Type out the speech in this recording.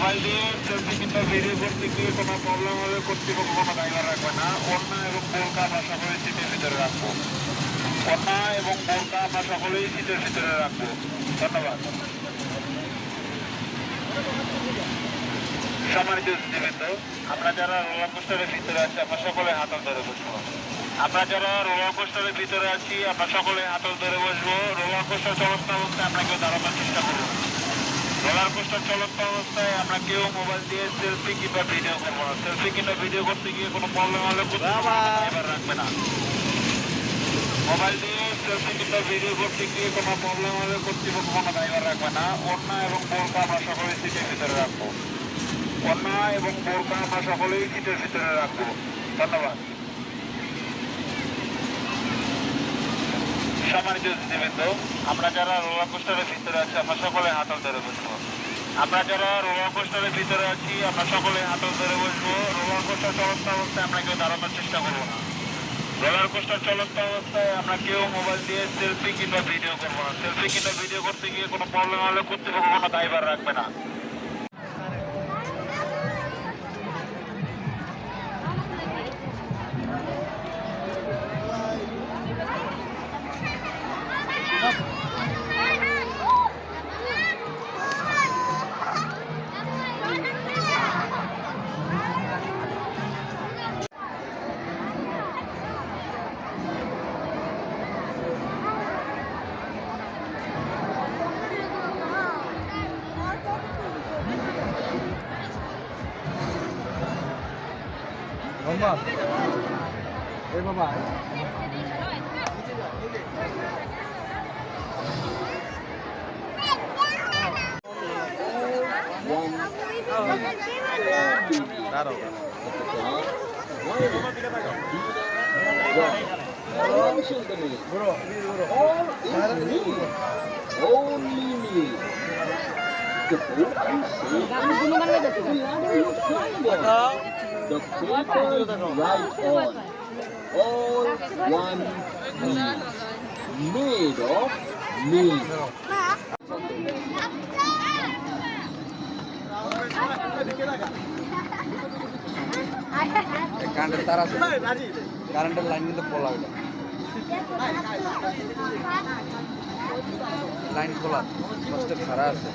Mobile দিয়ে selfie কিংবা video করতে গিয়ে কোনো প্রবলেম হলে কর্তৃপক্ষ কোনো ড্রাইভার রাখবে না। ওড়না এবং বোরকা আমরা সকলেই সিটের ভিতরে রাখবো। ওড়না এবং বোরকা আমরা সকলেই সিটের ভিতরে রাখবো। ধন্যবাদ। সম্মানিত অতিথিবৃন্দ, আমরা যারা রোলার কোস্টারের ভিতরে আছি আমরা সকলে হাতল ধরে বসবো। আমরা যারা রোলার কোস্টারের ভিতরে আছি আমরা সকলে হাতল ধরে বসবো। রোলার কোস্টার চলন্ত অবস্থায় আমরা কেউ দাঁড়ানোর চেষ্টা করবো। রোলার কোস্টার চলন্ত অবস্থায় আমরা কেউ মোবাইল দিয়ে সেলফি কিংবা ভিডিও করবো না। সেলফি কিংবা ভিডিও করতে গিয়ে কোনো প্রবলেম হলে ড্রাইভার রাখবে না। মোবাইল দিয়ে সেলফি কিংবা ভিডিও করতে গিয়ে কোনো প্রবলেম হলে কর্তৃপক্ষ কোনো ড্রাইভার রাখবে না। ওড়না এবং বোরকা আমরা সকলেই সিটের ভিতরে রাখবো। ওড়না এবং বোরকা আমরা সকলেই সিটের ভিতরে রাখবো। ধন্যবাদ। সম্মানিত অতিথিবৃন্দ, আমরা যারা রোলার কোস্টারের ভিতরে আছি আমরা সকলে হাতল ধরে বসবো। আমরা যারা রোলার কোস্টারের ভিতরে আছি আমরা সকলে হাতল ধরে বসবো। রোলার কোস্টার চলন্ত অবস্থায় আমরা কেউ দাঁড়ানোর চেষ্টা করবো না। রোলার কোস্টার চলন্ত অবস্থায় আমরা কেউ মোবাইল দিয়ে সেলফি কিংবা ভিডিও করবো না। সেলফি কিংবা ভিডিও করতে গিয়ে কোনো প্রবলেম হলে কর্তৃপক্ষ কোনো ড্রাইভার রাখবে না। বাবা Only me. The paper right on. All one me. Made of me. কারেন্টের তার আছে, কারেন্টের লাইন কিন্তু খোলা, ওইটা লাইন খোলা, কষ্টের ছাড়া আছে।